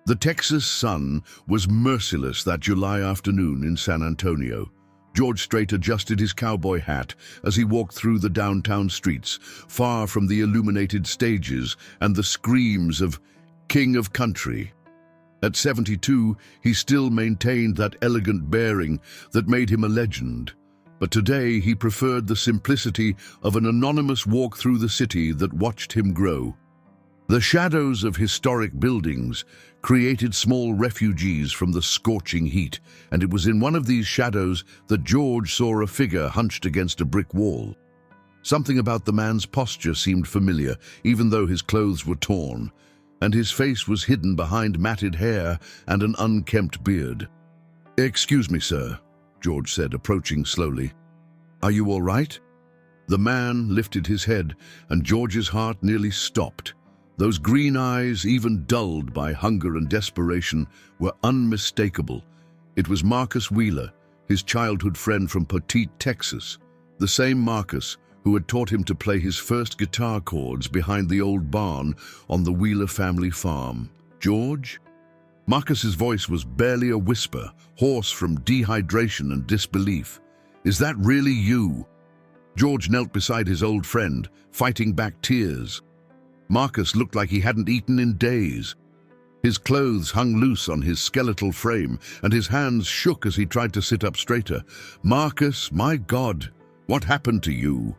The Texas sun was merciless that July afternoon in San Antonio. George Strait adjusted his cowboy hat as he walked through the downtown streets, far from the illuminated stages and the screams of King of Country. At 72, he still maintained that elegant bearing that made him a legend. But today he preferred the simplicity of an anonymous walk through the city that watched him grow. The shadows of historic buildings created small refugees from the scorching heat, and it was in one of these shadows that George saw a figure hunched against a brick wall. Something about the man's posture seemed familiar, even though his clothes were torn, and his face was hidden behind matted hair and an unkempt beard. "Excuse me, sir," George said, approaching slowly. "Are you all right?" The man lifted his head, and George's heart nearly stopped. Those green eyes, even dulled by hunger and desperation, were unmistakable. It was Marcus Wheeler, his childhood friend from Petite, Texas. The same Marcus who had taught him to play his first guitar chords behind the old barn on the Wheeler family farm. "George?" Marcus's voice was barely a whisper, hoarse from dehydration and disbelief. "Is that really you?" George knelt beside his old friend, fighting back tears. Marcus looked like he hadn't eaten in days. His clothes hung loose on his skeletal frame, and his hands shook as he tried to sit up straighter. "Marcus, my God, what happened to you?"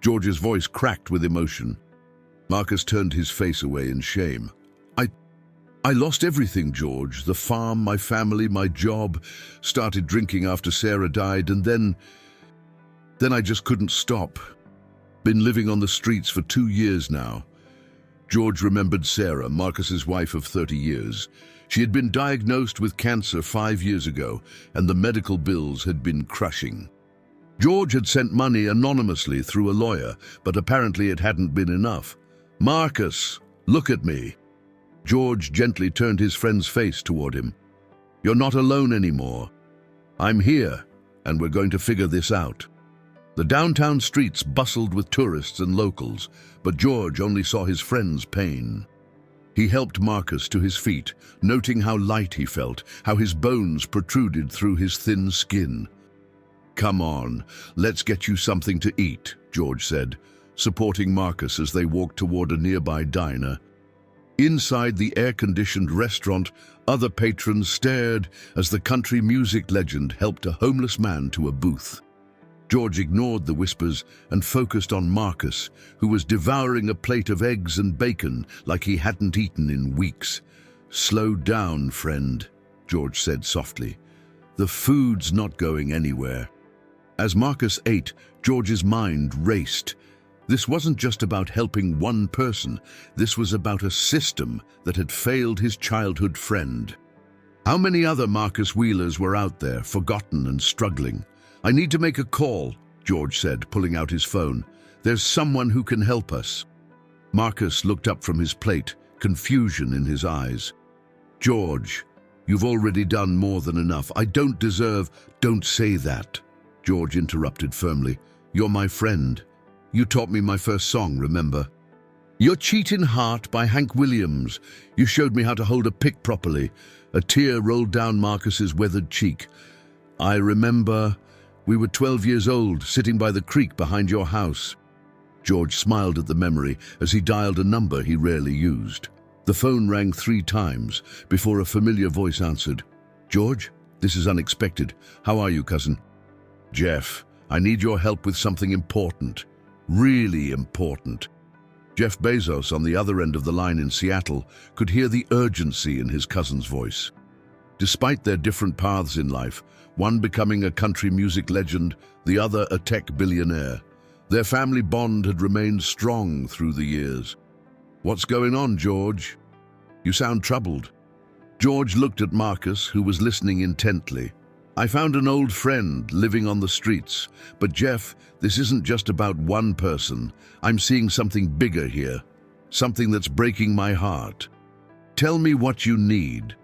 George's voice cracked with emotion. Marcus turned his face away in shame. I lost everything, George. The farm, my family, my job. Started drinking after Sarah died, and then I just couldn't stop. Been living on the streets for 2 years now." George remembered Sarah, Marcus's wife of 30 years. She had been diagnosed with cancer 5 years ago, and the medical bills had been crushing. George had sent money anonymously through a lawyer, but apparently it hadn't been enough. "Marcus, look at me." George gently turned his friend's face toward him. "You're not alone anymore. I'm here, and we're going to figure this out." The downtown streets bustled with tourists and locals, but George only saw his friend's pain. He helped Marcus to his feet, noting how light he felt, how his bones protruded through his thin skin. "Come on, let's get you something to eat," George said, supporting Marcus as they walked toward a nearby diner. Inside the air-conditioned restaurant, other patrons stared as the country music legend helped a homeless man to a booth. George ignored the whispers and focused on Marcus, who was devouring a plate of eggs and bacon like he hadn't eaten in weeks. "Slow down, friend," George said softly. "The food's not going anywhere." As Marcus ate, George's mind raced. This wasn't just about helping one person. This was about a system that had failed his childhood friend. How many other Marcus Wheelers were out there, forgotten and struggling? "I need to make a call," George said, pulling out his phone. "There's someone who can help us." Marcus looked up from his plate, confusion in his eyes. "George, you've already done more than enough. I don't deserve—" "Don't say that," George interrupted firmly. "You're my friend. You taught me my first song, remember? Your Cheatin' Heart by Hank Williams. You showed me how to hold a pick properly." A tear rolled down Marcus's weathered cheek. "I remember we were 12 years old, sitting by the creek behind your house." George smiled at the memory as he dialed a number he rarely used. The phone rang 3 times before a familiar voice answered. "George, this is unexpected. How are you, cousin?" "Jeff, I need your help with something important. Really important." Jeff Bezos, on the other end of the line in Seattle, could hear the urgency in his cousin's voice. Despite their different paths in life, one becoming a country music legend, the other a tech billionaire, their family bond had remained strong through the years. "What's going on, George? You sound troubled." George looked at Marcus, who was listening intently. "I found an old friend living on the streets. But Jeff, this isn't just about one person. I'm seeing something bigger here. Something that's breaking my heart. Tell me what you need."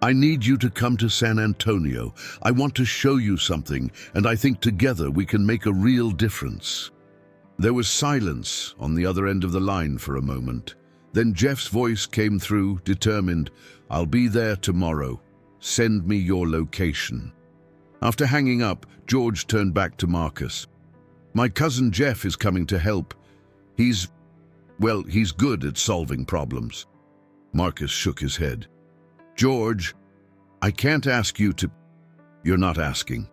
"I need you to come to San Antonio. I want to show you something, and I think together we can make a real difference." There was silence on the other end of the line for a moment. Then Jeff's voice came through, determined. "I'll be there tomorrow. Send me your location." After hanging up, George turned back to Marcus. "My cousin Jeff is coming to help. He's good at solving problems." Marcus shook his head. "George, I can't ask you to—" "You're not asking.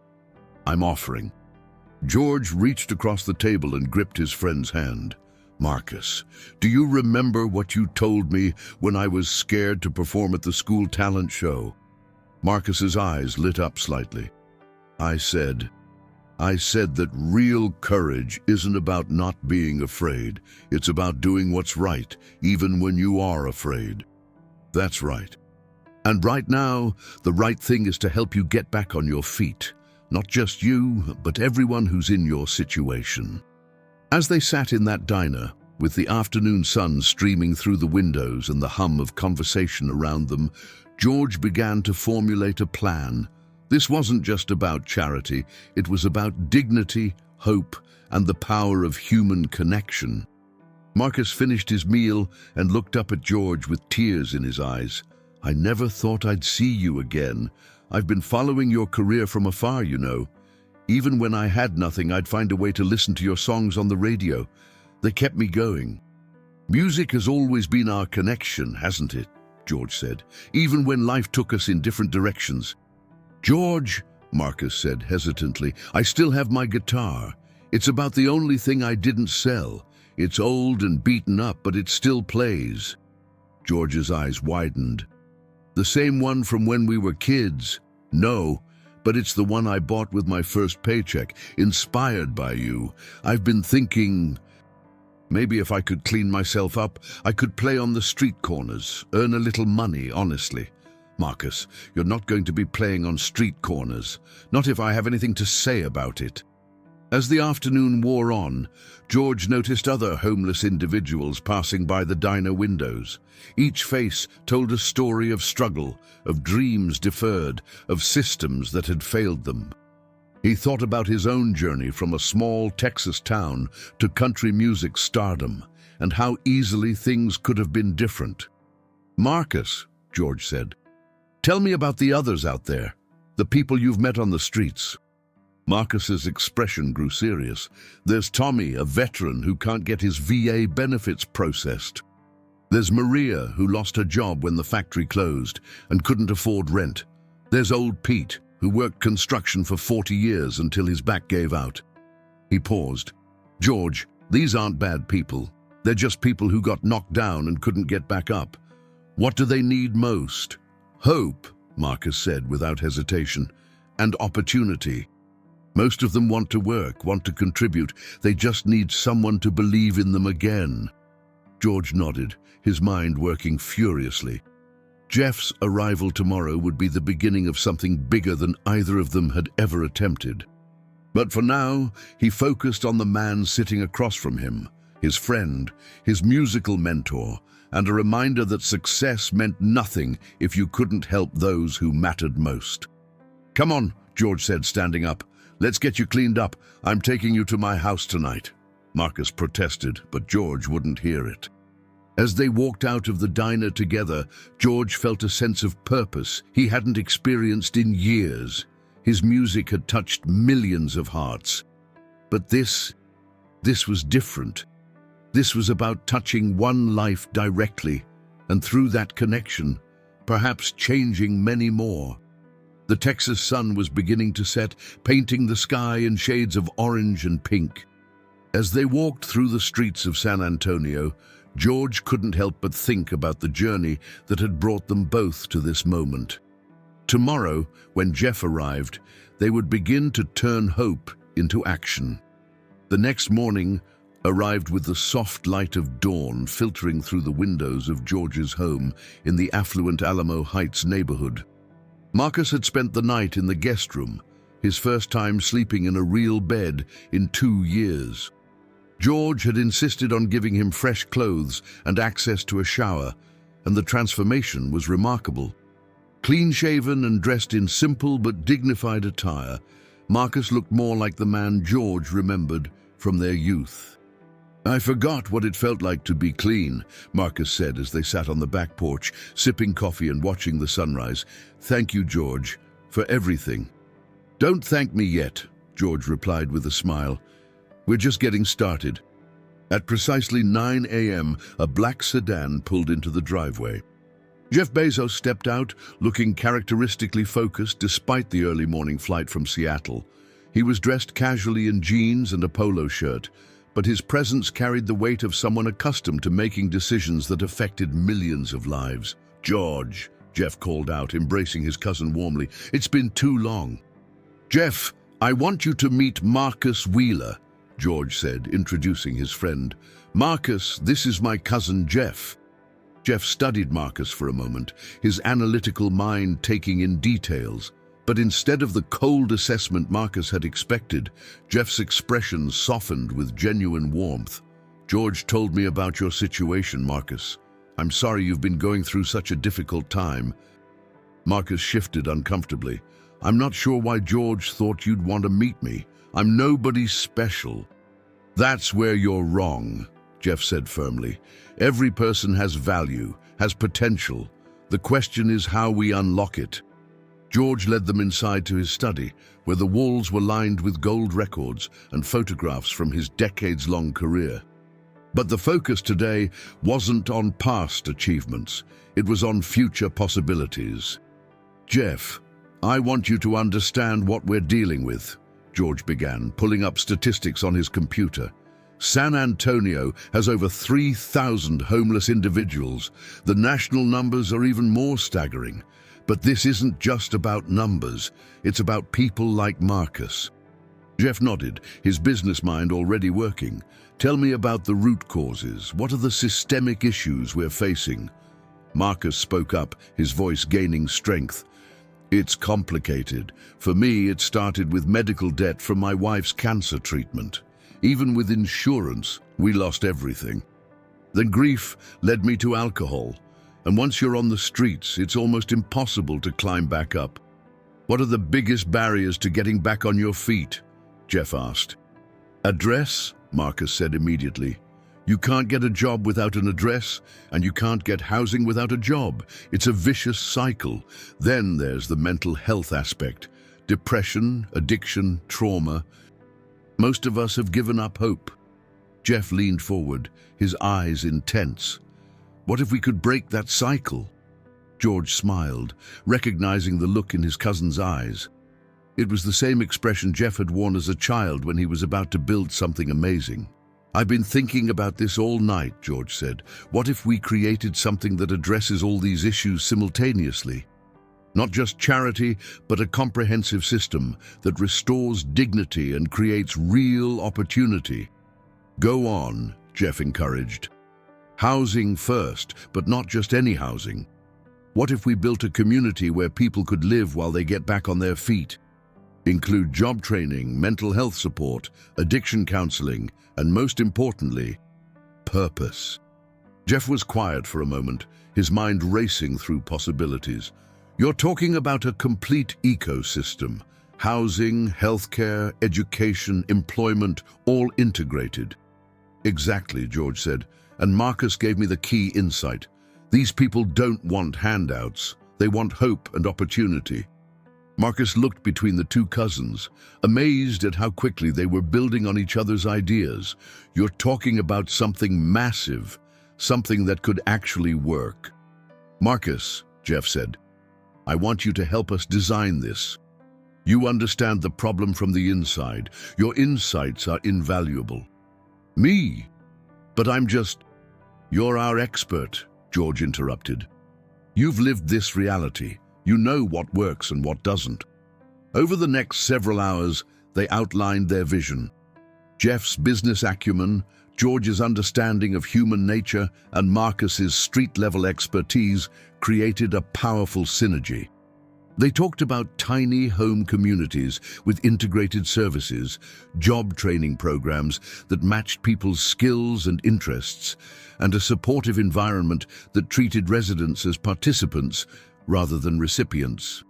I'm offering." George reached across the table and gripped his friend's hand. "Marcus, do you remember what you told me when I was scared to perform at the school talent show?" Marcus's eyes lit up slightly. I said that real courage isn't about not being afraid. It's about doing what's right, even when you are afraid." "That's right. And right now, the right thing is to help you get back on your feet. Not just you, but everyone who's in your situation." As they sat in that diner, with the afternoon sun streaming through the windows and the hum of conversation around them, George began to formulate a plan. This wasn't just about charity, it was about dignity, hope, and the power of human connection. Marcus finished his meal and looked up at George with tears in his eyes. "I never thought I'd see you again. I've been following your career from afar, you know. Even when I had nothing, I'd find a way to listen to your songs on the radio. They kept me going." "Music has always been our connection, hasn't it?" George said, "even when life took us in different directions." "George," Marcus said hesitantly, "I still have my guitar. It's about the only thing I didn't sell. It's old and beaten up, but it still plays." George's eyes widened. "The same one from when we were kids?" "No, but it's the one I bought with my first paycheck, inspired by you. I've been thinking, maybe if I could clean myself up, I could play on the street corners, earn a little money, honestly." "Marcus, you're not going to be playing on street corners. Not if I have anything to say about it." As the afternoon wore on, George noticed other homeless individuals passing by the diner windows. Each face told a story of struggle, of dreams deferred, of systems that had failed them. He thought about his own journey from a small Texas town to country music stardom, and how easily things could have been different. "Marcus," George said, "tell me about the others out there, the people you've met on the streets." Marcus's expression grew serious. "There's Tommy, a veteran who can't get his VA benefits processed. There's Maria, who lost her job when the factory closed and couldn't afford rent. There's old Pete, who worked construction for 40 years until his back gave out." He paused. "George, these aren't bad people. They're just people who got knocked down and couldn't get back up. What do they need most?" "Hope," Marcus said without hesitation, "and opportunity. Most of them want to work, want to contribute. They just need someone to believe in them again." George nodded, his mind working furiously. Jeff's arrival tomorrow would be the beginning of something bigger than either of them had ever attempted. But for now, he focused on the man sitting across from him, his friend, his musical mentor, and a reminder that success meant nothing if you couldn't help those who mattered most. "Come on," George said, standing up. "Let's get you cleaned up. I'm taking you to my house tonight." Marcus protested, but George wouldn't hear it. As they walked out of the diner together, George felt a sense of purpose he hadn't experienced in years. His music had touched millions of hearts. But this was different. This was about touching one life directly, and through that connection, perhaps changing many more. The Texas sun was beginning to set, painting the sky in shades of orange and pink. As they walked through the streets of San Antonio, George couldn't help but think about the journey that had brought them both to this moment. Tomorrow, when Jeff arrived, they would begin to turn hope into action. The next morning arrived with the soft light of dawn filtering through the windows of George's home in the affluent Alamo Heights neighborhood. Marcus had spent the night in the guest room, his first time sleeping in a real bed in 2 years. George had insisted on giving him fresh clothes and access to a shower, and the transformation was remarkable. Clean-shaven and dressed in simple but dignified attire, Marcus looked more like the man George remembered from their youth. I forgot what it felt like to be clean, Marcus said as they sat on the back porch, sipping coffee and watching the sunrise. Thank you, George, for everything. Don't thank me yet, George replied with a smile. We're just getting started. At precisely 9 a.m., a black sedan pulled into the driveway. Jeff Bezos stepped out, looking characteristically focused despite the early morning flight from Seattle. He was dressed casually in jeans and a polo shirt, but his presence carried the weight of someone accustomed to making decisions that affected millions of lives. George, Jeff called out, embracing his cousin warmly. It's been too long. Jeff, I want you to meet Marcus Wheeler, George said, introducing his friend. Marcus, this is my cousin Jeff. Jeff studied Marcus for a moment, his analytical mind taking in details. But instead of the cold assessment Marcus had expected, Jeff's expression softened with genuine warmth. George told me about your situation, Marcus. I'm sorry you've been going through such a difficult time. Marcus shifted uncomfortably. I'm not sure why George thought you'd want to meet me. I'm nobody special. That's where you're wrong, Jeff said firmly. Every person has value, has potential. The question is how we unlock it. George led them inside to his study, where the walls were lined with gold records and photographs from his decades-long career. But the focus today wasn't on past achievements. It was on future possibilities. Jeff, I want you to understand what we're dealing with, George began, pulling up statistics on his computer. San Antonio has over 3,000 homeless individuals. The national numbers are even more staggering. But this isn't just about numbers, it's about people like Marcus. Jeff nodded, his business mind already working. Tell me about the root causes. What are the systemic issues we're facing? Marcus spoke up, his voice gaining strength. It's complicated. For me, it started with medical debt from my wife's cancer treatment. Even with insurance, we lost everything. Then grief led me to alcohol. And once you're on the streets, it's almost impossible to climb back up. What are the biggest barriers to getting back on your feet? Jeff asked. Address, Marcus said immediately. You can't get a job without an address, and you can't get housing without a job. It's a vicious cycle. Then there's the mental health aspect. Depression, addiction, trauma. Most of us have given up hope. Jeff leaned forward, his eyes intense. What if we could break that cycle? George smiled, recognizing the look in his cousin's eyes. It was the same expression Jeff had worn as a child when he was about to build something amazing. I've been thinking about this all night, George said. What if we created something that addresses all these issues simultaneously? Not just charity, but a comprehensive system that restores dignity and creates real opportunity. Go on, Jeff encouraged. Housing first, but not just any housing. What if we built a community where people could live while they get back on their feet? Include job training, mental health support, addiction counseling, and most importantly, purpose. Jeff was quiet for a moment, his mind racing through possibilities. You're talking about a complete ecosystem. Housing, healthcare, education, employment, all integrated. Exactly, George said. And Marcus gave me the key insight. These people don't want handouts. They want hope and opportunity. Marcus looked between the two cousins, amazed at how quickly they were building on each other's ideas. You're talking about something massive, something that could actually work. Marcus, Jeff said, I want you to help us design this. You understand the problem from the inside. Your insights are invaluable. Me? But You're our expert, George interrupted. You've lived this reality. You know what works and what doesn't. Over the next several hours, they outlined their vision. Jeff's business acumen, George's understanding of human nature, and Marcus's street-level expertise created a powerful synergy. They talked about tiny home communities with integrated services, job training programs that matched people's skills and interests, and a supportive environment that treated residents as participants rather than recipients.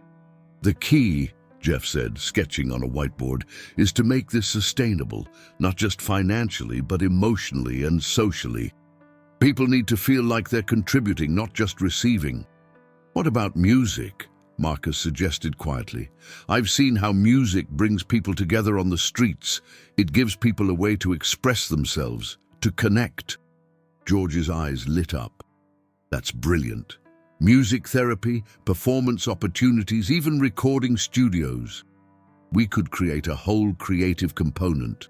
The key, Jeff said, sketching on a whiteboard, is to make this sustainable, not just financially, but emotionally and socially. People need to feel like they're contributing, not just receiving. What about music? Marcus suggested quietly. I've seen how music brings people together on the streets. It gives people a way to express themselves, to connect. George's eyes lit up. That's brilliant. Music therapy, performance opportunities, even recording studios. We could create a whole creative component.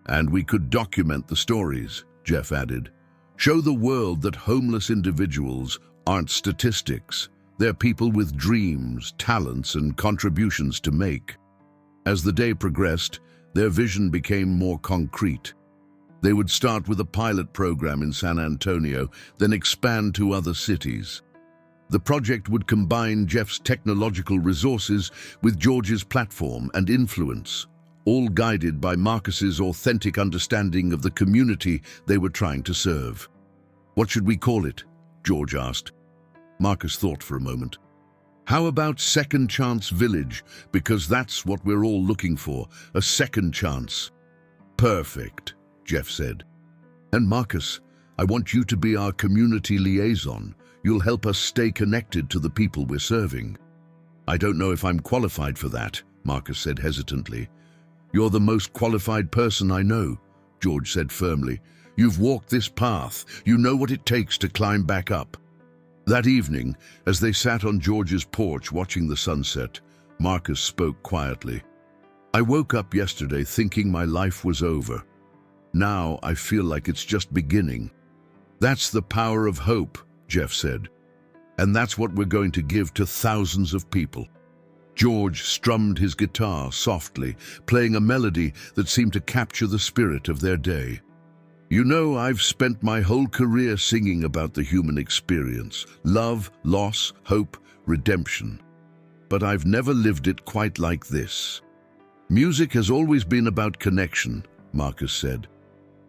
And we could document the stories, Jeff added. Show the world that homeless individuals aren't statistics. They're people with dreams, talents, and contributions to make. As the day progressed, their vision became more concrete. They would start with a pilot program in San Antonio, then expand to other cities. The project would combine Jeff's technological resources with George's platform and influence, all guided by Marcus's authentic understanding of the community they were trying to serve. What should we call it? George asked. Marcus thought for a moment. How about Second Chance Village? Because that's what we're all looking for, a second chance. Perfect, Jeff said. And Marcus, I want you to be our community liaison. You'll help us stay connected to the people we're serving. I don't know if I'm qualified for that, Marcus said hesitantly. You're the most qualified person I know, George said firmly. You've walked this path. You know what it takes to climb back up. That evening, as they sat on George's porch watching the sunset, Marcus spoke quietly. I woke up yesterday thinking my life was over. Now I feel like it's just beginning. That's the power of hope, Jeff said. And that's what we're going to give to thousands of people. George strummed his guitar softly, playing a melody that seemed to capture the spirit of their day. You know, I've spent my whole career singing about the human experience, love, loss, hope, redemption. But I've never lived it quite like this. Music has always been about connection, Marcus said.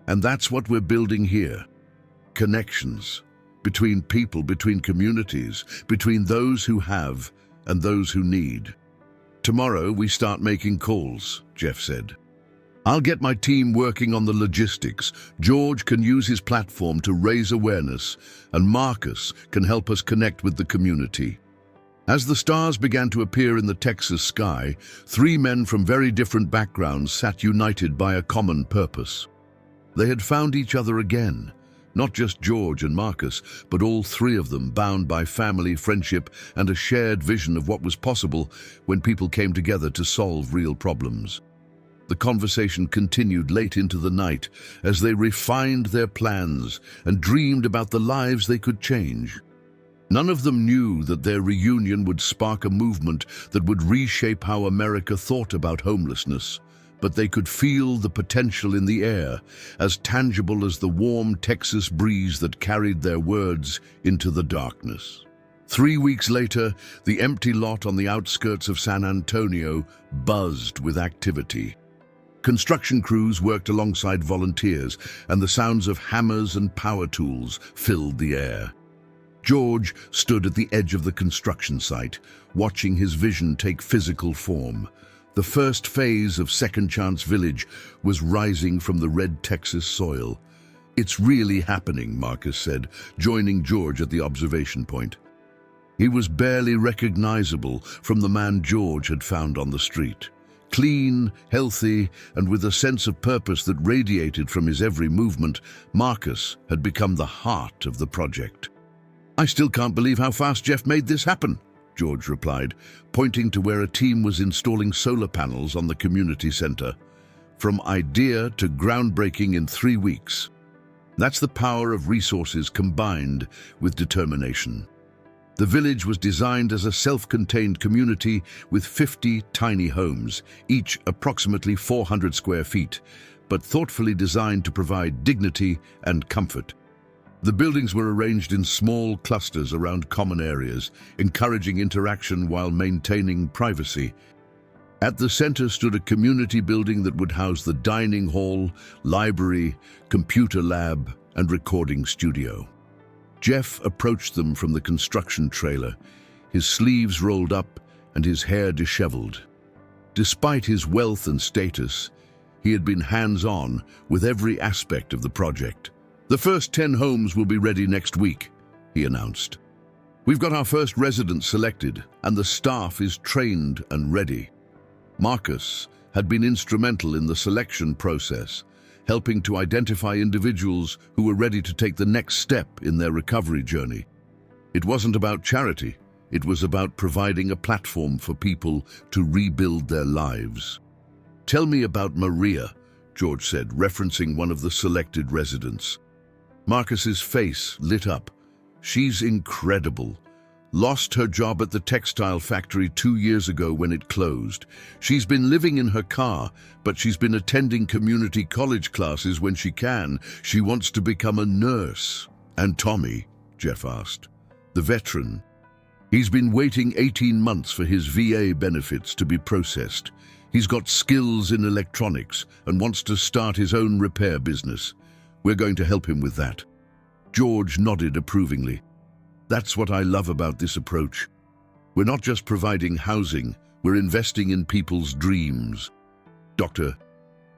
And that's what we're building here. Connections. Between people, between communities, between those who have and those who need. Tomorrow we start making calls, Jeff said. I'll get my team working on the logistics. George can use his platform to raise awareness, and Marcus can help us connect with the community. As the stars began to appear in the Texas sky, three men from very different backgrounds sat united by a common purpose. They had found each other again, not just George and Marcus, but all three of them bound by family, friendship, and a shared vision of what was possible when people came together to solve real problems. The conversation continued late into the night as they refined their plans and dreamed about the lives they could change. None of them knew that their reunion would spark a movement that would reshape how America thought about homelessness, but they could feel the potential in the air, as tangible as the warm Texas breeze that carried their words into the darkness. 3 weeks later, the empty lot on the outskirts of San Antonio buzzed with activity. Construction crews worked alongside volunteers, and the sounds of hammers and power tools filled the air. George stood at the edge of the construction site, watching his vision take physical form. The first phase of Second Chance Village was rising from the red Texas soil. It's really happening, Marcus said, joining George at the observation point. He was barely recognizable from the man George had found on the street. Clean, healthy, and with a sense of purpose that radiated from his every movement, Marcus had become the heart of the project. I still can't believe how fast Jeff made this happen, George replied, pointing to where a team was installing solar panels on the community center. From idea to groundbreaking in 3 weeks. That's the power of resources combined with determination. The village was designed as a self-contained community with 50 tiny homes, each approximately 400 square feet, but thoughtfully designed to provide dignity and comfort. The buildings were arranged in small clusters around common areas, encouraging interaction while maintaining privacy. At the center stood a community building that would house the dining hall, library, computer lab, and recording studio. Jeff approached them from the construction trailer, his sleeves rolled up and his hair disheveled. Despite his wealth and status, he had been hands-on with every aspect of the project. "The first 10 homes will be ready next week," he announced. "We've got our first residents selected, and the staff is trained and ready." Marcus had been instrumental in the selection process, helping to identify individuals who were ready to take the next step in their recovery journey. It wasn't about charity, it was about providing a platform for people to rebuild their lives. "Tell me about Maria," George said, referencing one of the selected residents. Marcus's face lit up. "She's incredible. Lost her job at the textile factory 2 years ago when it closed. She's been living in her car, but she's been attending community college classes when she can. She wants to become a nurse." "And Tommy?" Jeff asked. "The veteran. He's been waiting 18 months for his VA benefits to be processed. He's got skills in electronics and wants to start his own repair business. We're going to help him with that." George nodded approvingly. "That's what I love about this approach. We're not just providing housing, we're investing in people's dreams." Dr.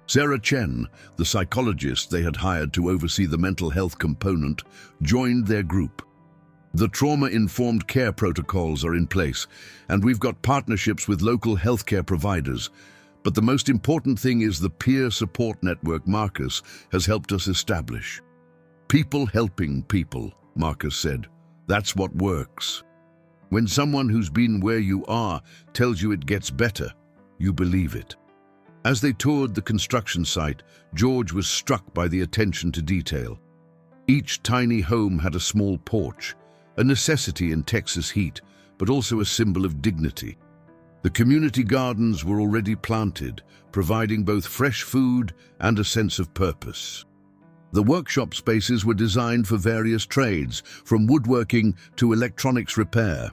Sarah Chen, the psychologist they had hired to oversee the mental health component, joined their group. "The trauma-informed care protocols are in place, and we've got partnerships with local healthcare providers. But the most important thing is the peer support network Marcus has helped us establish." "People helping people," Marcus said. "That's what works. When someone who's been where you are tells you it gets better, you believe it." As they toured the construction site, George was struck by the attention to detail. Each tiny home had a small porch, a necessity in Texas heat, but also a symbol of dignity. The community gardens were already planted, providing both fresh food and a sense of purpose. The workshop spaces were designed for various trades, from woodworking to electronics repair.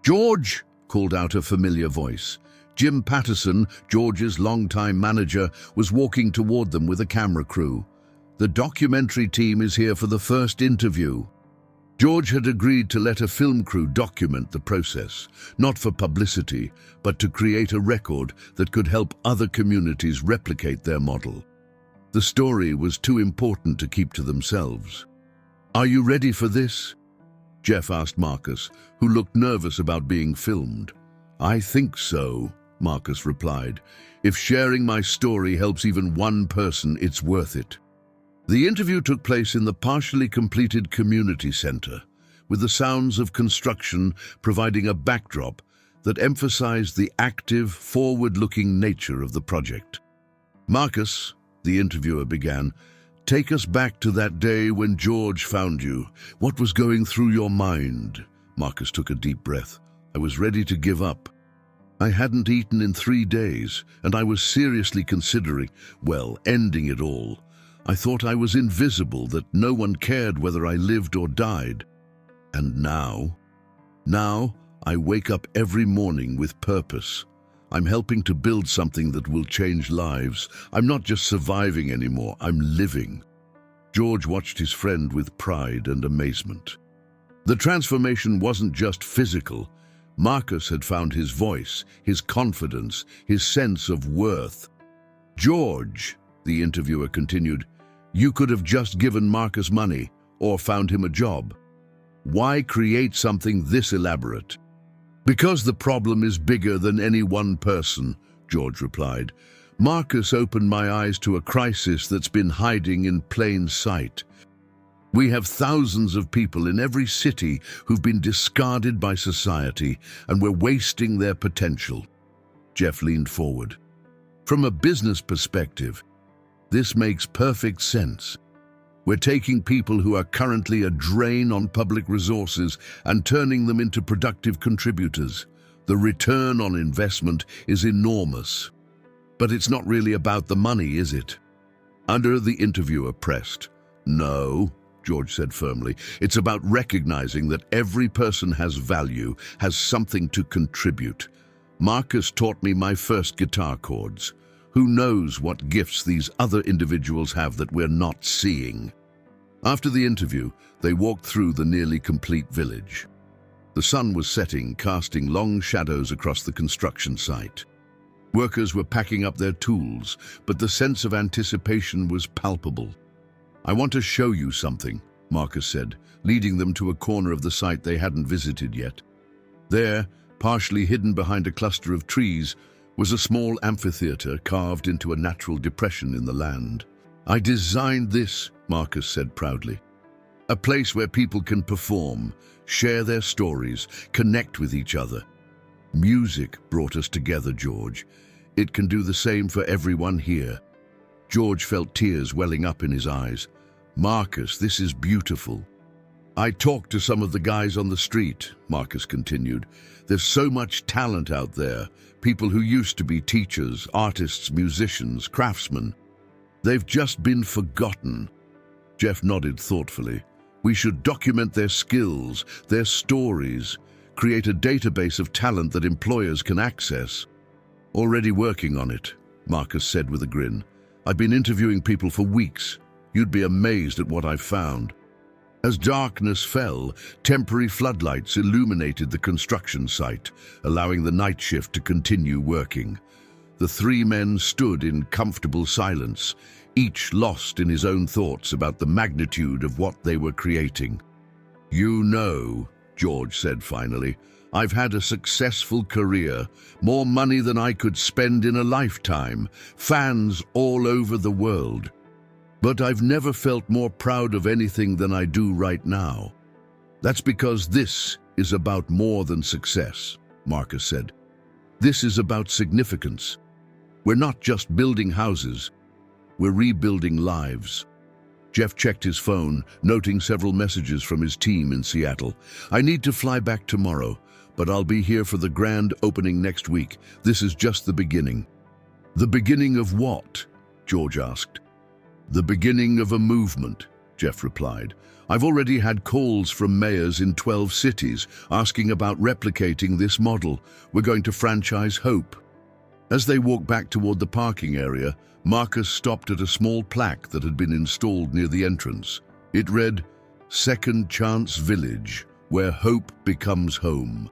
"George!" called out a familiar voice. Jim Patterson, George's longtime manager, was walking toward them with a camera crew. "The documentary team is here for the first interview." George had agreed to let a film crew document the process, not for publicity, but to create a record that could help other communities replicate their model. The story was too important to keep to themselves. "Are you ready for this?" Jeff asked Marcus, who looked nervous about being filmed. "I think so," Marcus replied. "If sharing my story helps even one person, it's worth it." The interview took place in the partially completed community center, with the sounds of construction providing a backdrop that emphasized the active, forward-looking nature of the project. "Marcus," the interviewer began, "take us back to that day when George found you. What was going through your mind?" Marcus took a deep breath. "I was ready to give up. I hadn't eaten in 3 days, and I was seriously considering, ending it all. I thought I was invisible, that no one cared whether I lived or died. And now I wake up every morning with purpose. I'm helping to build something that will change lives. I'm not just surviving anymore, I'm living." George watched his friend with pride and amazement. The transformation wasn't just physical. Marcus had found his voice, his confidence, his sense of worth. "George," the interviewer continued, "you could have just given Marcus money or found him a job. Why create something this elaborate?" "Because the problem is bigger than any one person," George replied. "Marcus opened my eyes to a crisis that's been hiding in plain sight. We have thousands of people in every city who've been discarded by society, and we're wasting their potential." Jeff leaned forward. "From a business perspective, this makes perfect sense. We're taking people who are currently a drain on public resources and turning them into productive contributors. The return on investment is enormous. But it's not really about the money, is it?" Under the interviewer pressed. "No," George said firmly. "It's about recognizing that every person has value, has something to contribute. Marcus taught me my first guitar chords. Who knows what gifts these other individuals have that we're not seeing?" After the interview, they walked through the nearly complete village. The sun was setting, casting long shadows across the construction site. Workers were packing up their tools, but the sense of anticipation was palpable. "I want to show you something," Marcus said, leading them to a corner of the site they hadn't visited yet. There, partially hidden behind a cluster of trees, was a small amphitheater carved into a natural depression in the land. "I designed this," Marcus said proudly. "A place where people can perform, share their stories, connect with each other. Music brought us together, George. It can do the same for everyone here." George felt tears welling up in his eyes. "Marcus, this is beautiful." "I talked to some of the guys on the street," Marcus continued. "There's so much talent out there, people who used to be teachers, artists, musicians, craftsmen. They've just been forgotten." Jeff nodded thoughtfully. "We should document their skills, their stories, create a database of talent that employers can access." "Already working on it," Marcus said with a grin. "I've been interviewing people for weeks. You'd be amazed at what I've found." As darkness fell, temporary floodlights illuminated the construction site, allowing the night shift to continue working. The three men stood in comfortable silence, each lost in his own thoughts about the magnitude of what they were creating. "You know," George said finally, "I've had a successful career, more money than I could spend in a lifetime, fans all over the world. But I've never felt more proud of anything than I do right now. That's because this is about more than success," Marcus said. "This is about significance. We're not just building houses, we're rebuilding lives." Jeff checked his phone, noting several messages from his team in Seattle. "I need to fly back tomorrow, but I'll be here for the grand opening next week. This is just the beginning." "The beginning of what?" George asked. "The beginning of a movement," Jeff replied. "I've already had calls from mayors in 12 cities asking about replicating this model. We're going to franchise hope." As they walked back toward the parking area, Marcus stopped at a small plaque that had been installed near the entrance. It read, "Second Chance Village, where hope becomes home."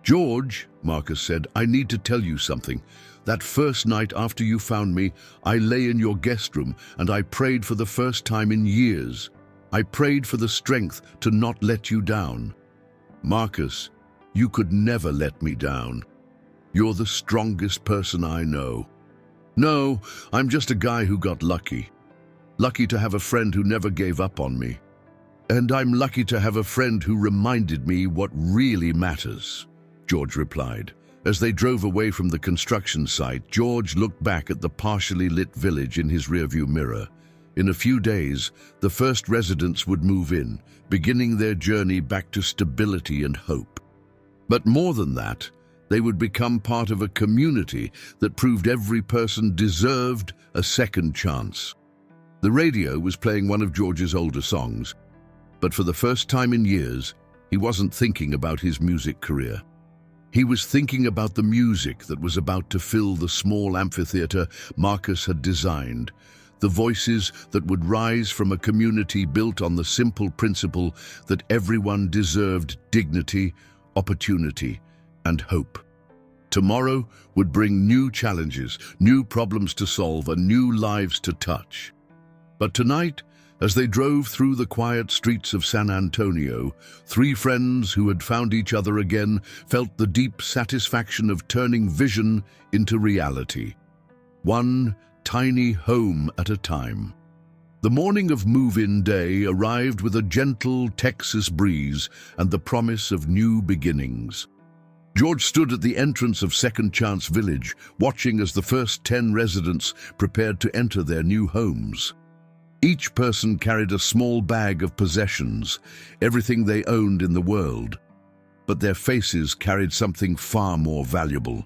"George," Marcus said, "I need to tell you something. That first night after you found me, I lay in your guest room and I prayed for the first time in years. I prayed for the strength to not let you down. Marcus, you could never let me down. You're the strongest person I know. No, I'm just a guy who got lucky. Lucky to have a friend who never gave up on me. And I'm lucky to have a friend who reminded me what really matters," George replied. As they drove away from the construction site, George looked back at the partially lit village in his rearview mirror. In a few days, the first residents would move in, beginning their journey back to stability and hope. But more than that, they would become part of a community that proved every person deserved a second chance. The radio was playing one of George's older songs, but for the first time in years, he wasn't thinking about his music career. He was thinking about the music that was about to fill the small amphitheater Marcus had designed, the voices that would rise from a community built on the simple principle that everyone deserved dignity, opportunity, and hope. Tomorrow would bring new challenges, new problems to solve, and new lives to touch. But tonight, as they drove through the quiet streets of San Antonio, three friends who had found each other again felt the deep satisfaction of turning vision into reality, one tiny home at a time. The morning of move-in day arrived with a gentle Texas breeze and the promise of new beginnings. George stood at the entrance of Second Chance Village, watching as the first 10 residents prepared to enter their new homes. Each person carried a small bag of possessions, everything they owned in the world. But their faces carried something far more valuable: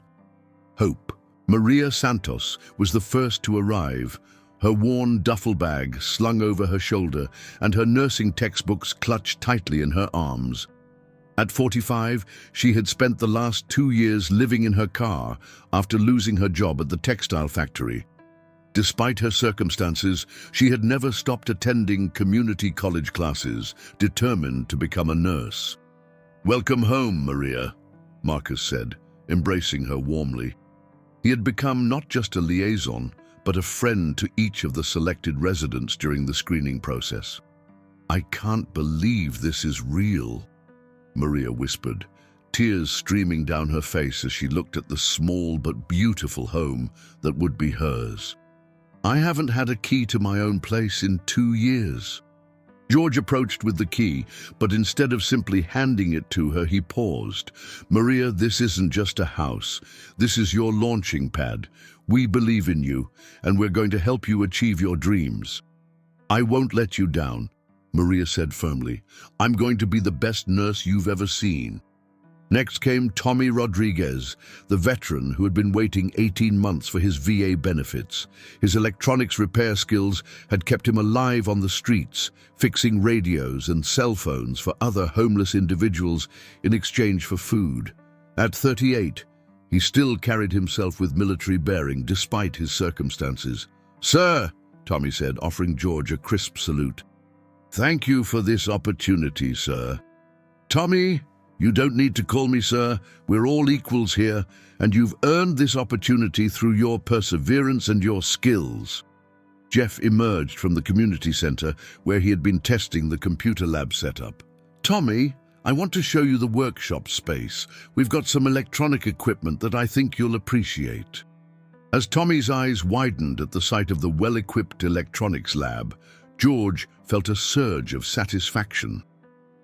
hope. Maria Santos was the first to arrive, her worn duffel bag slung over her shoulder and her nursing textbooks clutched tightly in her arms. At 45, she had spent the last 2 years living in her car after losing her job at the textile factory. Despite her circumstances, she had never stopped attending community college classes, determined to become a nurse. "Welcome home, Maria," Marcus said, embracing her warmly. He had become not just a liaison, but a friend to each of the selected residents during the screening process. "I can't believe this is real," Maria whispered, tears streaming down her face as she looked at the small but beautiful home that would be hers. "I haven't had a key to my own place in 2 years." George approached with the key, but instead of simply handing it to her, he paused. "Maria, this isn't just a house. This is your launching pad. We believe in you, and we're going to help you achieve your dreams." "I won't let you down," Maria said firmly. "I'm going to be the best nurse you've ever seen." Next came Tommy Rodriguez, the veteran who had been waiting 18 months for his VA benefits. His electronics repair skills had kept him alive on the streets, fixing radios and cell phones for other homeless individuals in exchange for food. At 38, he still carried himself with military bearing despite his circumstances. "Sir," Tommy said, offering George a crisp salute. "Thank you for this opportunity, sir." "Tommy, you don't need to call me sir. We're all equals here, and you've earned this opportunity through your perseverance and your skills." Jeff emerged from the community center where he had been testing the computer lab setup. "Tommy, I want to show you the workshop space. We've got some electronic equipment that I think you'll appreciate." As Tommy's eyes widened at the sight of the well-equipped electronics lab, George felt a surge of satisfaction.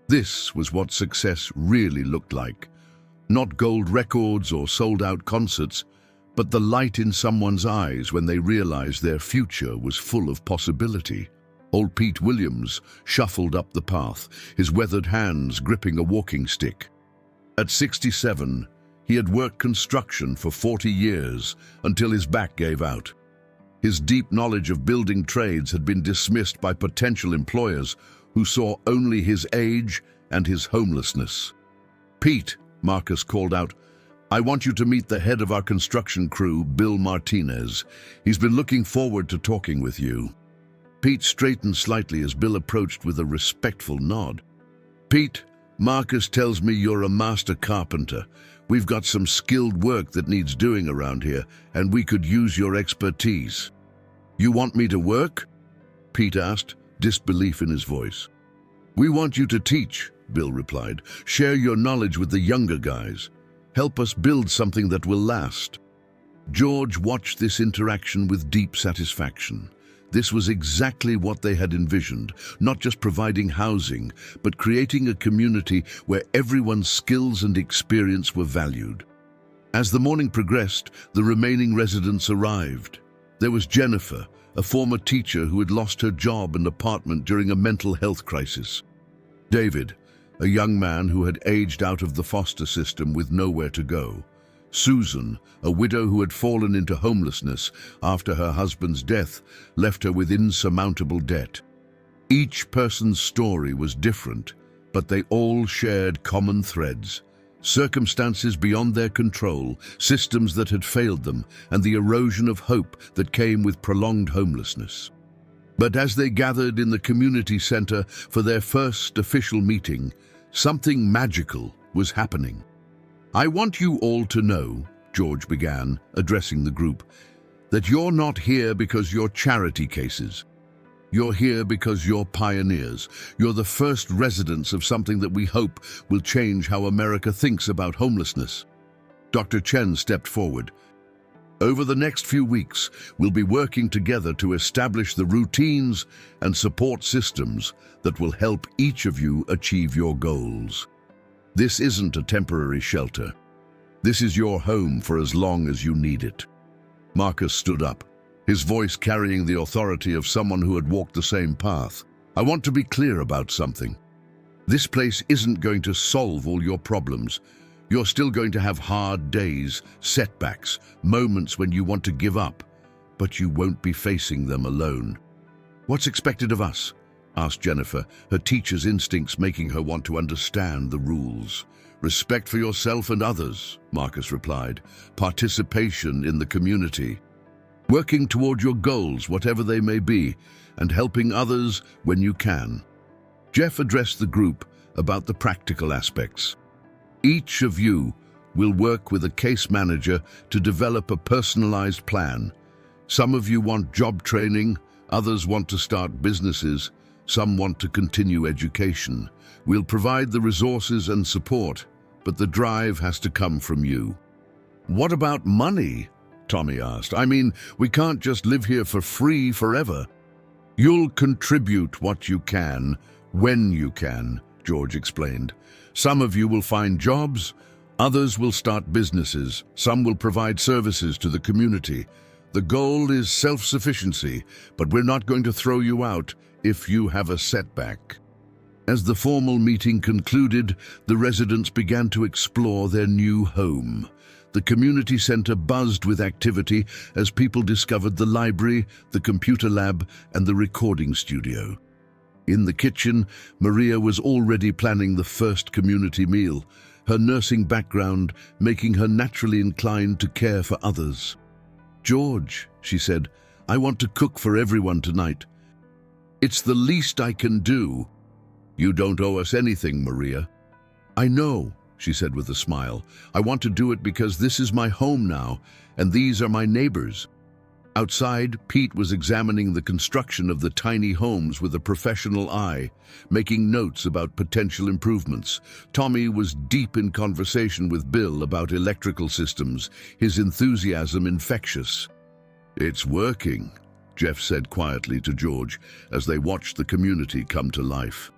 This was what success really looked like. Not gold records or sold-out concerts, but the light in someone's eyes when they realized their future was full of possibility. Old Pete Williams shuffled up the path, his weathered hands gripping a walking stick. At 67, he had worked construction for 40 years until his back gave out. His deep knowledge of building trades had been dismissed by potential employers who saw only his age and his homelessness. "Pete," Marcus called out, "I want you to meet the head of our construction crew, Bill Martinez. He's been looking forward to talking with you." Pete straightened slightly as Bill approached with a respectful nod. "Pete, Marcus tells me you're a master carpenter. We've got some skilled work that needs doing around here, and we could use your expertise." "You want me to work?" Pete asked, disbelief in his voice. "We want you to teach," Bill replied. "Share your knowledge with the younger guys. Help us build something that will last." George watched this interaction with deep satisfaction. This was exactly what they had envisioned, not just providing housing, but creating a community where everyone's skills and experience were valued. As the morning progressed, the remaining residents arrived. There was Jennifer, a former teacher who had lost her job and apartment during a mental health crisis. David, a young man who had aged out of the foster system with nowhere to go. Susan, a widow who had fallen into homelessness after her husband's death left her with insurmountable debt. Each person's story was different, but they all shared common threads: circumstances beyond their control, systems that had failed them, and the erosion of hope that came with prolonged homelessness. But as they gathered in the community center for their first official meeting, something magical was happening. "I want you all to know," George began, addressing the group, "that you're not here because you're charity cases. You're here because you're pioneers. You're the first residents of something that we hope will change how America thinks about homelessness." Dr. Chen stepped forward. "Over the next few weeks, we'll be working together to establish the routines and support systems that will help each of you achieve your goals. This isn't a temporary shelter. This is your home for as long as you need it." Marcus stood up, his voice carrying the authority of someone who had walked the same path. "I want to be clear about something. This place isn't going to solve all your problems. You're still going to have hard days, setbacks, moments when you want to give up, but you won't be facing them alone." "What's expected of us?" asked Jennifer, her teacher's instincts making her want to understand the rules. "Respect for yourself and others," Marcus replied. "Participation in the community. Working toward your goals, whatever they may be, and helping others when you can." Jeff addressed the group about the practical aspects. "Each of you We'll work with a case manager to develop a personalized plan. Some of you want job training, others want to start businesses, some want to continue education. We'll provide the resources and support, but the drive has to come from you. What about money? Tommy asked. I mean, we can't just live here for free forever. You'll contribute what you can, when you can, George explained. Some of you will find jobs, others will start businesses, some will provide services to the community. The goal is self-sufficiency, but we're not going to throw you out if you have a setback. As the formal meeting concluded, the residents began to explore their new home. The community center buzzed with activity as people discovered the library, the computer lab, and the recording studio. In the kitchen, Maria was already planning the first community meal, her nursing background making her naturally inclined to care for others. George, she said, I want to cook for everyone tonight. It's the least I can do. You don't owe us anything, Maria. I know, she said with a smile. I want to do it because this is my home now, and these are my neighbors. Outside, Pete was examining the construction of the tiny homes with a professional eye, making notes about potential improvements. Tommy was deep in conversation with Bill about electrical systems, his enthusiasm infectious. It's working, Jeff said quietly to George as they watched the community come to life.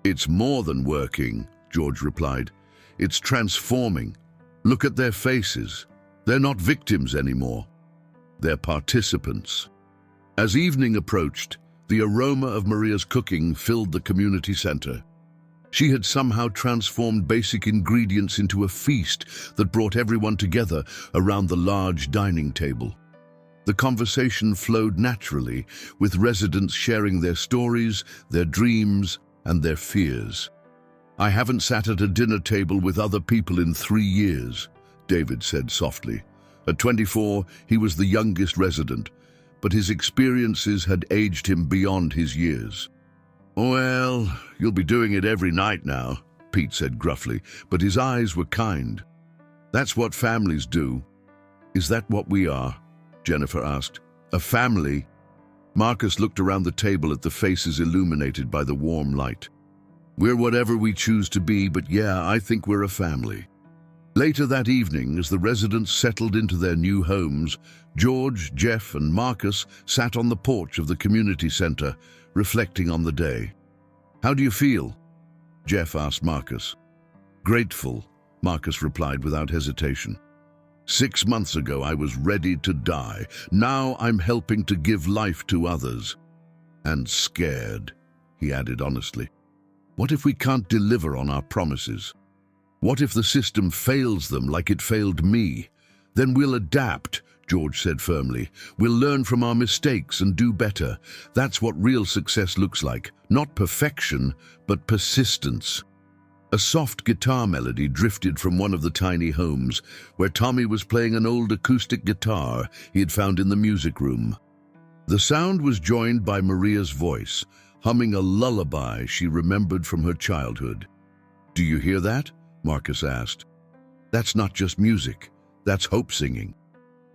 It's more than working, George replied. It's transforming. Look at their faces. They're not victims anymore. They're participants. As evening approached, the aroma of Maria's cooking filled the community center. She had somehow transformed basic ingredients into a feast that brought everyone together around the large dining table. The conversation flowed naturally, with residents sharing their stories, their dreams, and their fears. I haven't sat at a dinner table with other people in 3 years, David said softly. At 24, he was the youngest resident, but his experiences had aged him beyond his years. Well, you'll be doing it every night now, Pete said gruffly, but his eyes were kind. That's what families do. Is that what we are? Jennifer asked. A family? Marcus looked around the table at the faces illuminated by the warm light. We're whatever we choose to be, but yeah, I think we're a family. Later that evening, as the residents settled into their new homes, George, Jeff, and Marcus sat on the porch of the community center, reflecting on the day. How do you feel? Jeff asked Marcus. Grateful, Marcus replied without hesitation. 6 months ago, I was ready to die. Now I'm helping to give life to others. And scared, he added honestly. What if we can't deliver on our promises? What if the system fails them like it failed me? Then we'll adapt, George said firmly. We'll learn from our mistakes and do better. That's what real success looks like. Not perfection, but persistence. A soft guitar melody drifted from one of the tiny homes, where Tommy was playing an old acoustic guitar he had found in the music room. The sound was joined by Maria's voice, humming a lullaby she remembered from her childhood. Do you hear that? Marcus asked. That's not just music, that's hope singing.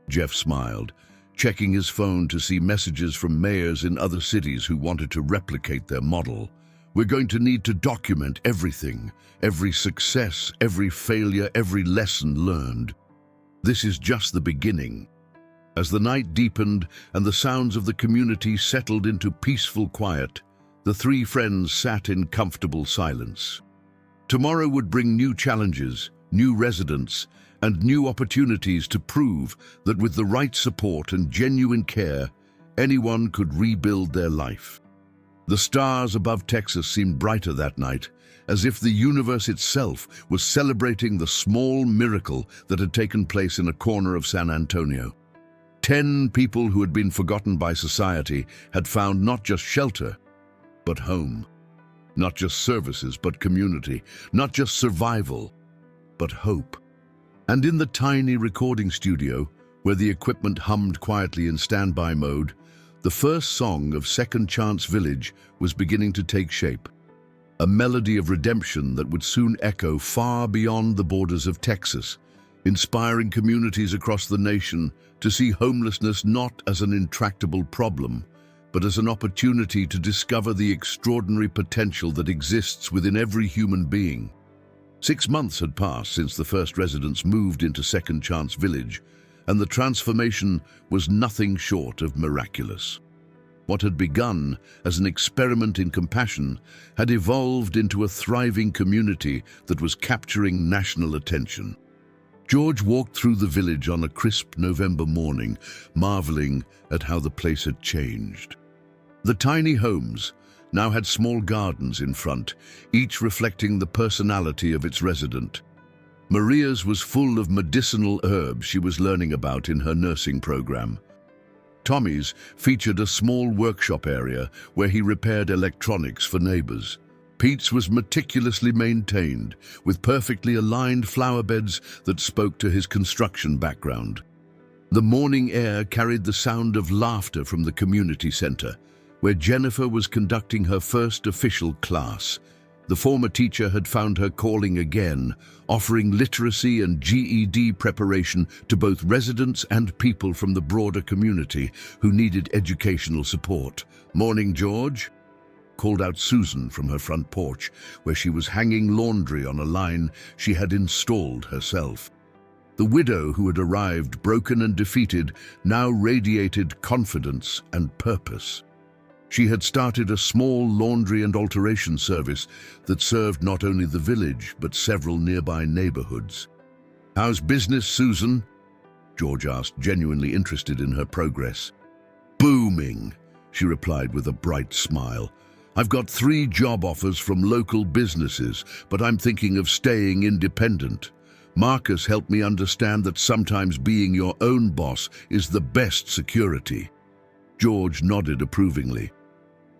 Jeff smiled, checking his phone to see messages from mayors in other cities who wanted to replicate their model. We're going to need to document everything, every success, every failure, every lesson learned. This is just the beginning. As the night deepened and the sounds of the community settled into peaceful quiet, the three friends sat in comfortable silence. Tomorrow would bring new challenges, new residents, and new opportunities to prove that with the right support and genuine care, anyone could rebuild their life. The stars above Texas seemed brighter that night, as if the universe itself was celebrating the small miracle that had taken place in a corner of San Antonio. 10 people who had been forgotten by society had found not just shelter, but home. Not just services, but community. Not just survival, but hope. And in the tiny recording studio, where the equipment hummed quietly in standby mode, the first song of Second Chance Village was beginning to take shape. A melody of redemption that would soon echo far beyond the borders of Texas, inspiring communities across the nation to see homelessness not as an intractable problem, but as an opportunity to discover the extraordinary potential that exists within every human being. 6 months had passed since the first residents moved into Second Chance Village, and the transformation was nothing short of miraculous. What had begun as an experiment in compassion had evolved into a thriving community that was capturing national attention. George walked through the village on a crisp November morning, marveling at how the place had changed. The tiny homes now had small gardens in front, each reflecting the personality of its resident. Maria's was full of medicinal herbs she was learning about in her nursing program. Tommy's featured a small workshop area where he repaired electronics for neighbors. Pete's was meticulously maintained, with perfectly aligned flower beds that spoke to his construction background. The morning air carried the sound of laughter from the community center, where Jennifer was conducting her first official class. The former teacher had found her calling again, offering literacy and GED preparation to both residents and people from the broader community who needed educational support. "Morning, George," called out Susan from her front porch, where she was hanging laundry on a line she had installed herself. The widow who had arrived broken and defeated now radiated confidence and purpose. She had started a small laundry and alteration service that served not only the village, but several nearby neighborhoods. "How's business, Susan?" George asked, genuinely interested in her progress. "Booming," she replied with a bright smile. "I've got 3 job offers from local businesses, but I'm thinking of staying independent. Marcus helped me understand that sometimes being your own boss is the best security." George nodded approvingly.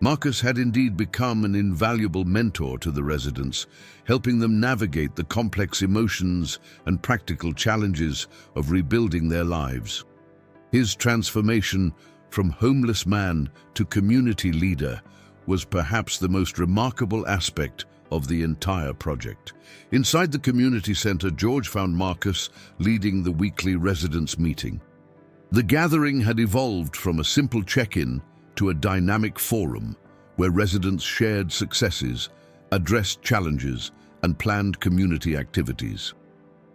Marcus had indeed become an invaluable mentor to the residents, helping them navigate the complex emotions and practical challenges of rebuilding their lives. His transformation from homeless man to community leader was perhaps the most remarkable aspect of the entire project. Inside the community center, George found Marcus leading the weekly residents' meeting. The gathering had evolved from a simple check-in to a dynamic forum where residents shared successes, addressed challenges, and planned community activities.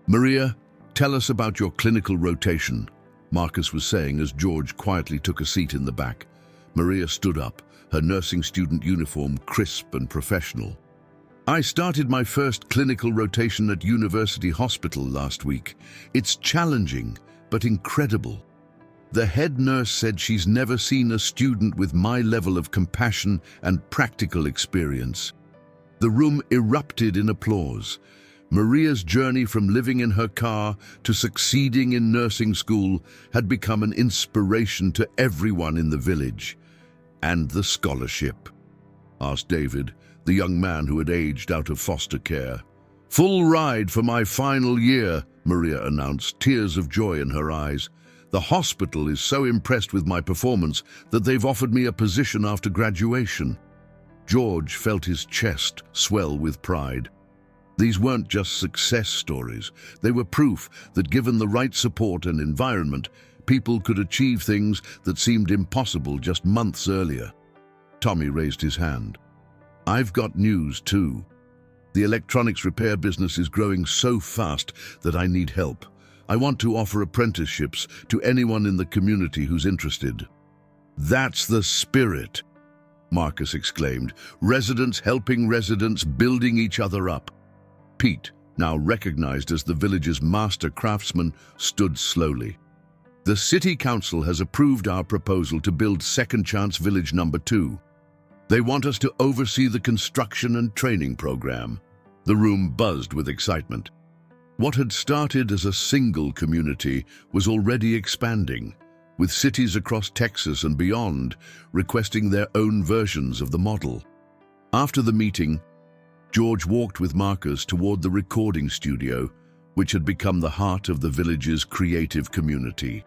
"Maria, tell us about your clinical rotation," Marcus was saying as George quietly took a seat in the back. Maria stood up, her nursing student uniform crisp and professional. "I started my first clinical rotation at University Hospital last week. It's challenging, but incredible. The head nurse said she's never seen a student with my level of compassion and practical experience." The room erupted in applause. Maria's journey from living in her car to succeeding in nursing school had become an inspiration to everyone in the village. "And the scholarship?" asked David, the young man who had aged out of foster care. "Full ride for my final year," Maria announced, tears of joy in her eyes. "The hospital is so impressed with my performance that they've offered me a position after graduation." George felt his chest swell with pride. These weren't just success stories. They were proof that given the right support and environment, people could achieve things that seemed impossible just months earlier. Tommy raised his hand. "I've got news too. The electronics repair business is growing so fast that I need help. I want to offer apprenticeships to anyone in the community who's interested." "That's the spirit," Marcus exclaimed. "Residents helping residents, building each other up." Pete, now recognized as the village's master craftsman, stood slowly. "The City Council has approved our proposal to build Second Chance Village No. 2. They want us to oversee the construction and training program." The room buzzed with excitement. What had started as a single community was already expanding, with cities across Texas and beyond requesting their own versions of the model. After the meeting, George walked with Marcus toward the recording studio, which had become the heart of the village's creative community.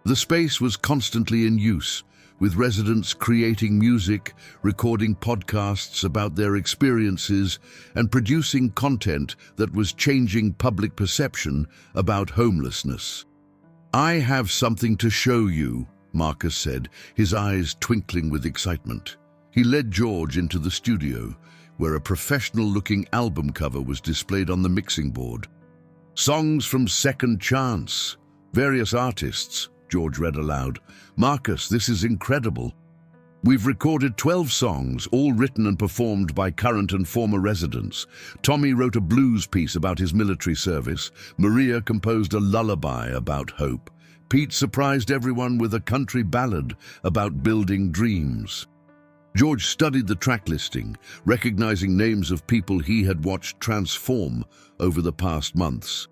The space was constantly in use, with residents creating music, recording podcasts about their experiences, and producing content that was changing public perception about homelessness. "I have something to show you," Marcus said, his eyes twinkling with excitement. He led George into the studio, where a professional-looking album cover was displayed on the mixing board. "Songs from Second Chance, various artists," George read aloud. "Marcus, this is incredible. We've recorded 12 songs, all written and performed by current and former residents. Tommy wrote a blues piece about his military service. Maria composed a lullaby about hope. Pete surprised everyone with a country ballad about building dreams." George studied the track listing, recognizing names of people he had watched transform over the past months.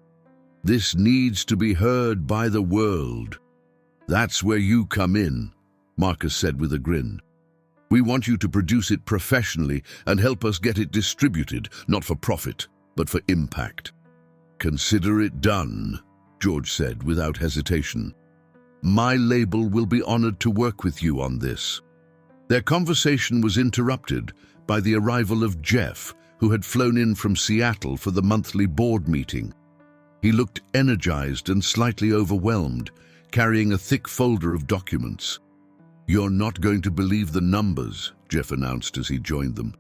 "This needs to be heard by the world." "That's where you come in," Marcus said with a grin. "We want you to produce it professionally and help us get it distributed, not for profit, but for impact." "Consider it done," George said without hesitation. "My label will be honored to work with you on this." Their conversation was interrupted by the arrival of Jeff, who had flown in from Seattle for the monthly board meeting. He looked energized and slightly overwhelmed, carrying a thick folder of documents. "You're not going to believe the numbers," Jeff announced as he joined them.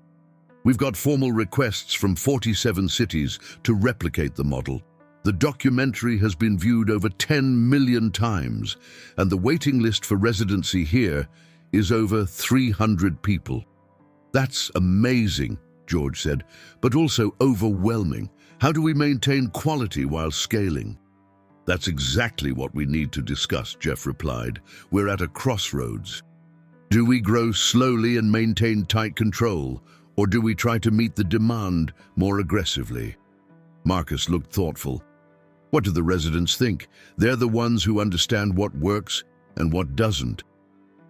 "We've got formal requests from 47 cities to replicate the model. The documentary has been viewed over 10 million times, and the waiting list for residency here is over 300 people." "That's amazing," George said, "but also overwhelming. How do we maintain quality while scaling?" "That's exactly what we need to discuss," Jeff replied. "We're at a crossroads. Do we grow slowly and maintain tight control, or do we try to meet the demand more aggressively?" Marcus looked thoughtful. "What do the residents think? They're the ones who understand what works and what doesn't."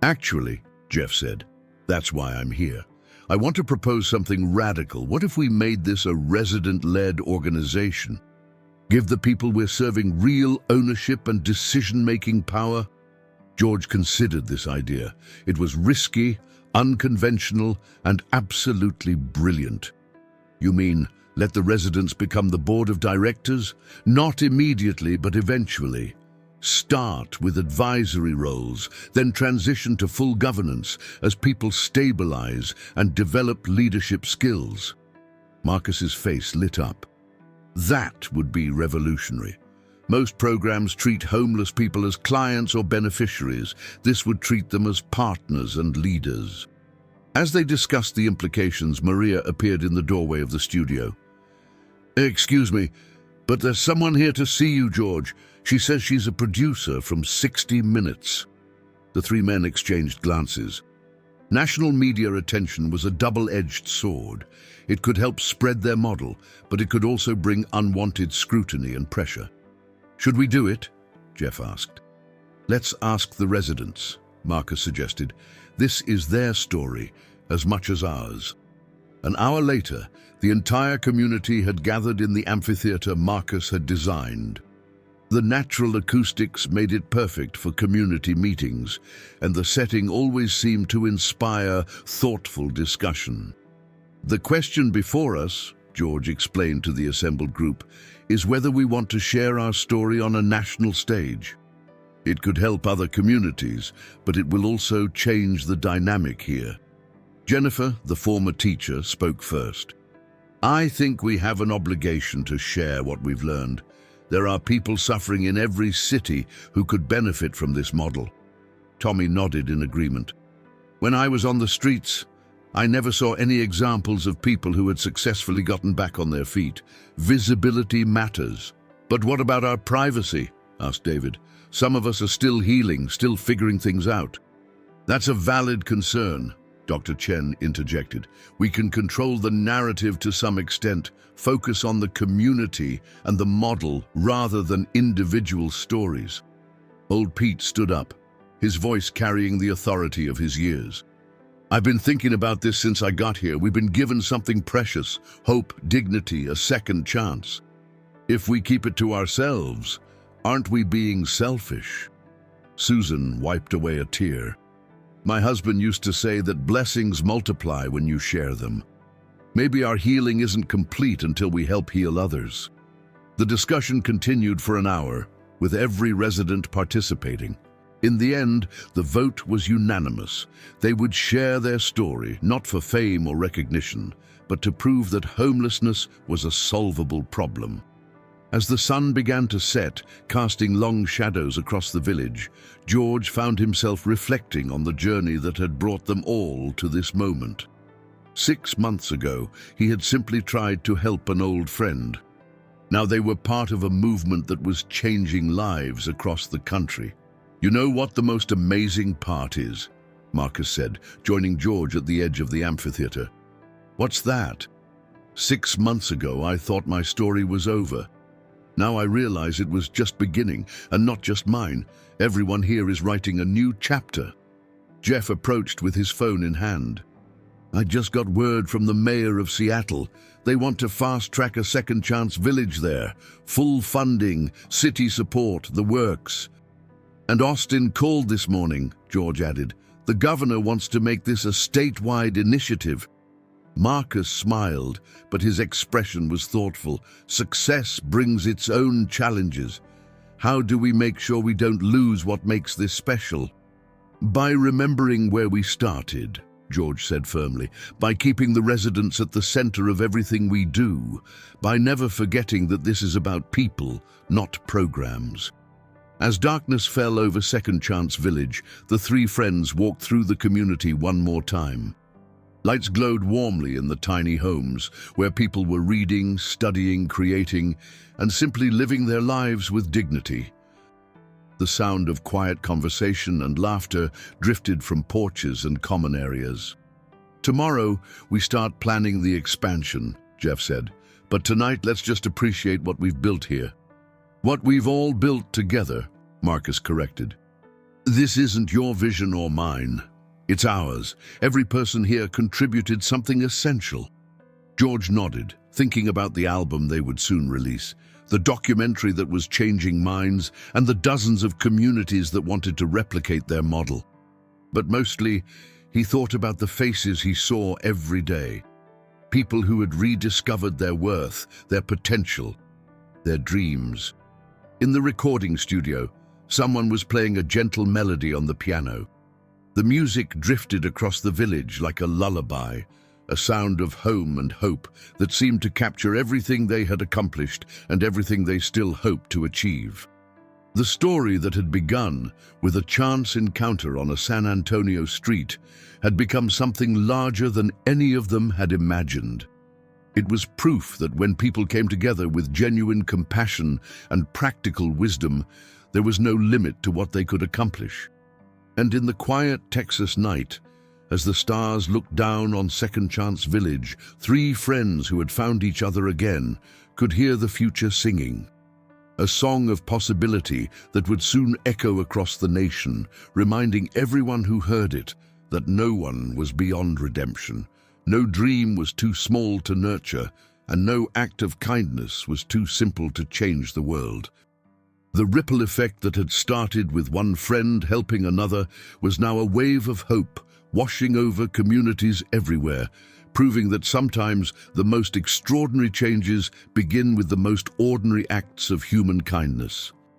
"Actually," Jeff said, "that's why I'm here. I want to propose something radical. What if we made this a resident-led organization? Give the people we're serving real ownership and decision-making power?" George considered this idea. It was risky, unconventional, and absolutely brilliant. "You mean, let the residents become the board of directors?" "Not immediately, but eventually. Start with advisory roles, then transition to full governance as people stabilize and develop leadership skills." Marcus's face lit up. "That would be revolutionary. Most programs treat homeless people as clients or beneficiaries. This would treat them as partners and leaders." As they discussed the implications, Maria appeared in the doorway of the studio. "Excuse me, but there's someone here to see you, George. She says she's a producer from 60 Minutes. The three men exchanged glances. National media attention was a double-edged sword. It could help spread their model, but it could also bring unwanted scrutiny and pressure. "Should we do it?" Jeff asked. "Let's ask the residents," Marcus suggested. "This is their story as much as ours." An hour later, the entire community had gathered in the amphitheater Marcus had designed. The natural acoustics made it perfect for community meetings, and the setting always seemed to inspire thoughtful discussion. "The question before us," George explained to the assembled group, "is whether we want to share our story on a national stage. It could help other communities, but it will also change the dynamic here." Jennifer, the former teacher, spoke first. "I think we have an obligation to share what we've learned. There are people suffering in every city who could benefit from this model." Tommy nodded in agreement. "When I was on the streets, I never saw any examples of people who had successfully gotten back on their feet. Visibility matters." "But what about our privacy?" asked David. "Some of us are still healing, still figuring things out." "That's a valid concern," Dr. Chen interjected. "We can control the narrative to some extent, focus on the community and the model rather than individual stories." Old Pete stood up, his voice carrying the authority of his years. "I've been thinking about this since I got here. We've been given something precious: hope, dignity, a second chance. If we keep it to ourselves, aren't we being selfish?" Susan wiped away a tear. My husband used to say that blessings multiply when you share them. Maybe our healing isn't complete until we help heal others. The discussion continued for an hour, with every resident participating. In the end, the vote was unanimous. They would share their story, not for fame or recognition, but to prove that homelessness was a solvable problem. As the sun began to set, casting long shadows across the village, George found himself reflecting on the journey that had brought them all to this moment. 6 months ago, he had simply tried to help an old friend. Now they were part of a movement that was changing lives across the country. "You know what the most amazing part is?" Marcus said, joining George at the edge of the amphitheater. "What's that?" "6 months ago, I thought my story was over. Now I realize it was just beginning, and not just mine. Everyone here is writing a new chapter." Jeff approached with his phone in hand. "I just got word from the mayor of Seattle. They want to fast-track a second chance village there. Full funding, city support, the works." "And Austin called this morning," George added. "The governor wants to make this a statewide initiative." Marcus smiled, but his expression was thoughtful. "Success brings its own challenges. How do we make sure we don't lose what makes this special?" "By remembering where we started," George said firmly, "by keeping the residents at the center of everything we do, by never forgetting that this is about people, not programs." As darkness fell over Second Chance Village, the three friends walked through the community one more time. Lights glowed warmly in the tiny homes, where people were reading, studying, creating, and simply living their lives with dignity. The sound of quiet conversation and laughter drifted from porches and common areas. "Tomorrow, we start planning the expansion," Jeff said. "But tonight, let's just appreciate what we've built here." "What we've all built together," Marcus corrected. "This isn't your vision or mine. It's ours. Every person here contributed something essential." George nodded, thinking about the album they would soon release, the documentary that was changing minds, and the dozens of communities that wanted to replicate their model. But mostly, he thought about the faces he saw every day. People who had rediscovered their worth, their potential, their dreams. In the recording studio, someone was playing a gentle melody on the piano. The music drifted across the village like a lullaby, a sound of home and hope that seemed to capture everything they had accomplished and everything they still hoped to achieve. The story that had begun with a chance encounter on a San Antonio street had become something larger than any of them had imagined. It was proof that when people came together with genuine compassion and practical wisdom, there was no limit to what they could accomplish. And in the quiet Texas night, as the stars looked down on Second Chance Village, three friends who had found each other again could hear the future singing. A song of possibility that would soon echo across the nation, reminding everyone who heard it that no one was beyond redemption, no dream was too small to nurture, and no act of kindness was too simple to change the world. The ripple effect that had started with one friend helping another was now a wave of hope, washing over communities everywhere, proving that sometimes the most extraordinary changes begin with the most ordinary acts of human kindness.